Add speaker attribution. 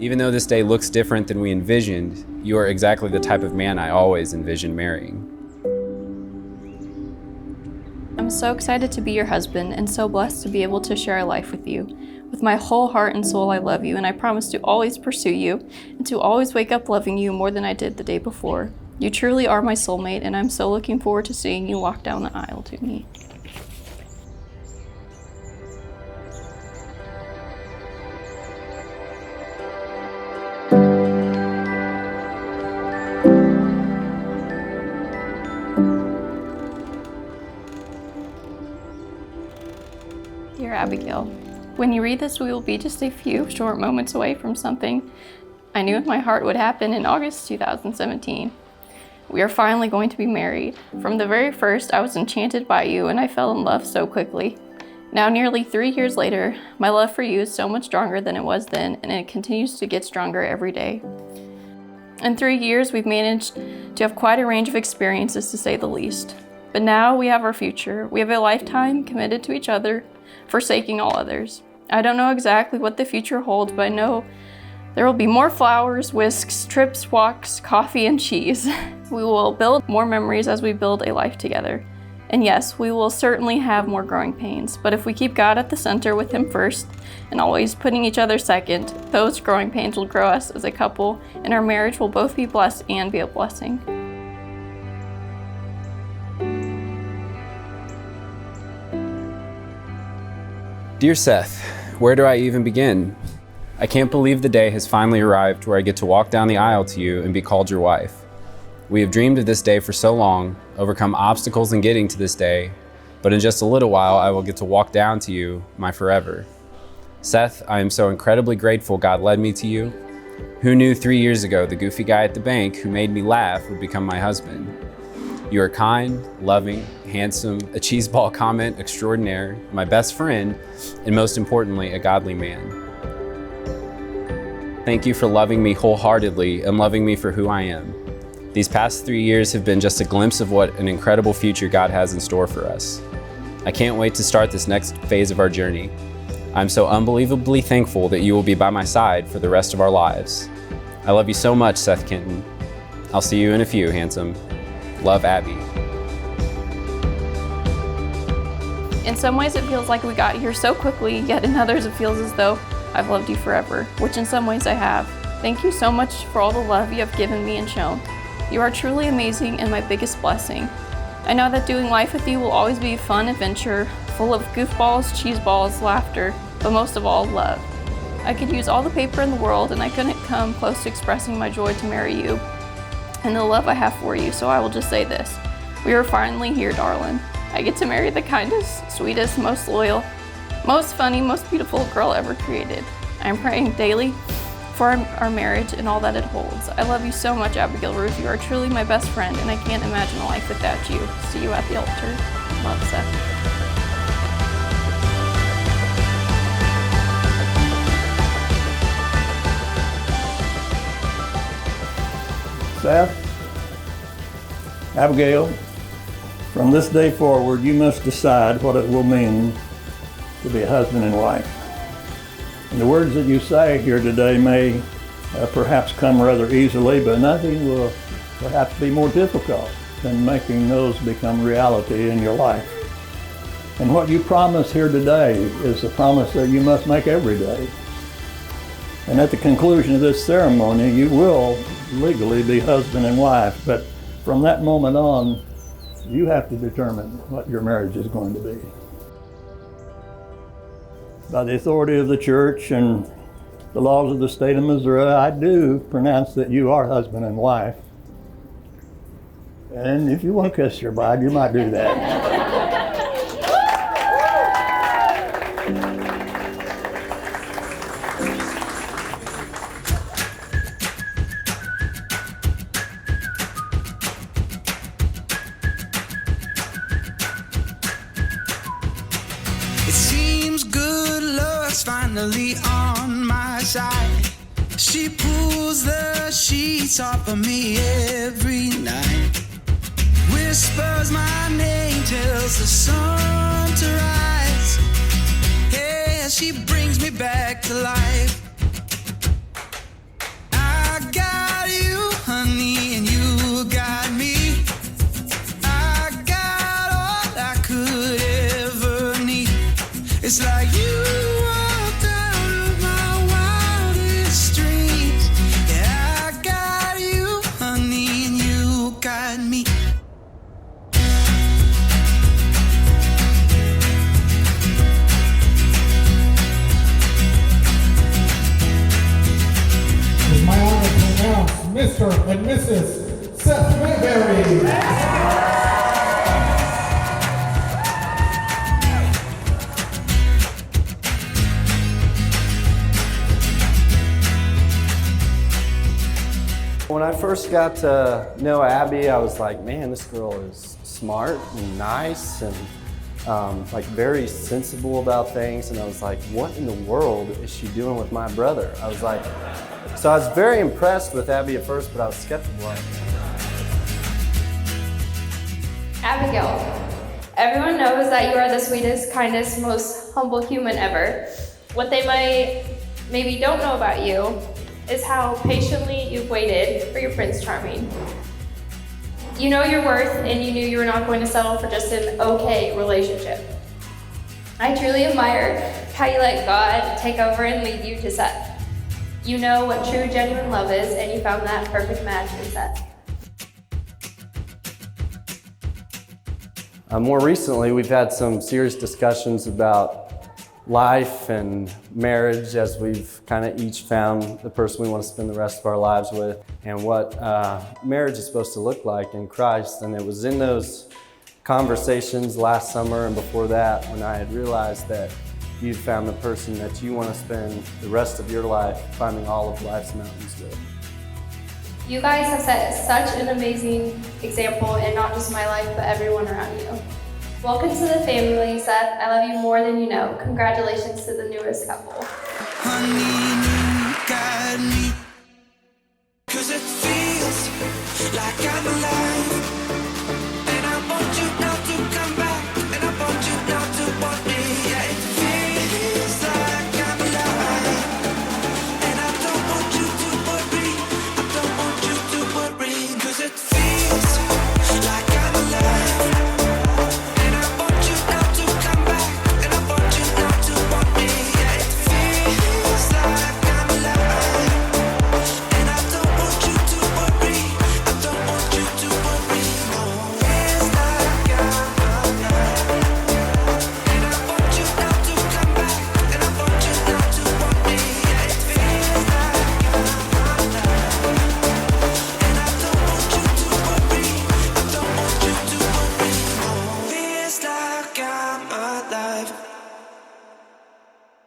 Speaker 1: Even though this day looks different than we envisioned, you are exactly the type of man I always envisioned marrying.
Speaker 2: I'm so excited to be your husband and so blessed to be able to share a life with you. With my whole heart and soul, I love you, and I promise to always pursue you and to always wake up loving you more than I did the day before. You truly are my soulmate, and I'm so looking forward to seeing you walk down the aisle to me. Dear Abigail, when you read this, we will be just a few short moments away from something I knew in my heart would happen in August 2017. We are finally going to be married. From the very first, I was enchanted by you and I fell in love so quickly. Now, nearly 3 years later, my love for you is so much stronger than it was then, and it continues to get stronger every day. In 3 years, we've managed to have quite a range of experiences, to say the least. But now we have our future. We have a lifetime committed to each other, forsaking all others. I don't know exactly what the future holds, but I know there will be more flowers, whisks, trips, walks, coffee, and cheese. We will build more memories as we build a life together. And yes, we will certainly have more growing pains, but if we keep God at the center with Him first and always putting each other second, those growing pains will grow us as a couple, and our marriage will both be blessed and be a blessing.
Speaker 1: Dear Seth, where do I even begin? I can't believe the day has finally arrived where I get to walk down the aisle to you and be called your wife. We have dreamed of this day for so long, overcome obstacles in getting to this day, but in just a little while I will get to walk down to you, my forever. Seth, I am so incredibly grateful God led me to you. Who knew 3 years ago the goofy guy at the bank who made me laugh would become my husband? You are kind, loving, handsome, a cheeseball comment extraordinaire, my best friend, and most importantly, a godly man. Thank you for loving me wholeheartedly and loving me for who I am. These past 3 years have been just a glimpse of what an incredible future God has in store for us. I can't wait to start this next phase of our journey. I'm so unbelievably thankful that you will be by my side for the rest of our lives. I love you so much, Seth Kenton. I'll see you in a few, handsome. Love, Abbie.
Speaker 2: In some ways it feels like we got here so quickly, yet in others it feels as though I've loved you forever, which in some ways I have. Thank you so much for all the love you have given me and shown. You are truly amazing and my biggest blessing. I know that doing life with you will always be a fun adventure, full of goofballs, cheeseballs, laughter, but most of all, love. I could use all the paper in the world and I couldn't come close to expressing my joy to marry you and the love I have for you, so I will just say this. We are finally here, darling. I get to marry the kindest, sweetest, most loyal, most funny, most beautiful girl ever created. I am praying daily for our marriage and all that it holds. I love you so much, Abigail Ruth. You are truly my best friend, and I can't imagine a life without you. See you at the altar. Love, Seth.
Speaker 3: Seth, Abigail, from this day forward, you must decide what it will mean to be a husband and wife. And the words that you say here today may perhaps come rather easily, but nothing will perhaps be more difficult than making those become reality in your life. And what you promise here today is a promise that you must make every day. And at the conclusion of this ceremony, you will legally be husband and wife, but from that moment on, you have to determine what your marriage is going to be. By the authority of the church and the laws of the state of Missouri, I do pronounce that you are husband and wife. And if you want to kiss your bride, you might do that.
Speaker 4: It seems good luck's finally on my side. She pulls the sheets off of me every night. Whispers my name, tells the sun to rise. Yeah, she brings me back to life. got me.
Speaker 5: It's my honor to announce Mr. and Mrs. Seth and Abbie.
Speaker 6: When I first got to know Abby, I was like, man, this girl is smart and nice and like very sensible about things. And I was like, what in the world is she doing with my brother? I was like, so I was very impressed with Abby at first, but I was skeptical.
Speaker 2: Abigail, everyone knows that you are the sweetest, kindest, most humble human ever. What they maybe don't know about you is how patiently you've waited for your Prince Charming. You know your worth and you knew you were not going to settle for just an okay relationship. I truly admire how you let God take over and lead you to Seth. You know what true, genuine love is, and you found that perfect match in Seth.
Speaker 6: More recently, we've had some serious discussions about life and marriage as we've kind of each found the person we want to spend the rest of our lives with and what marriage is supposed to look like in Christ. And it was in those conversations last summer and before that when I had realized that you'd found the person that you want to spend the rest of your life climbing all of life's mountains with.
Speaker 2: You guys have set such an amazing example in not just my life, but everyone around you. Welcome to the family, Seth. I love you more than you know. Congratulations to the newest couple.
Speaker 4: Honey, you got me. 'Cause it feels like I'm alive.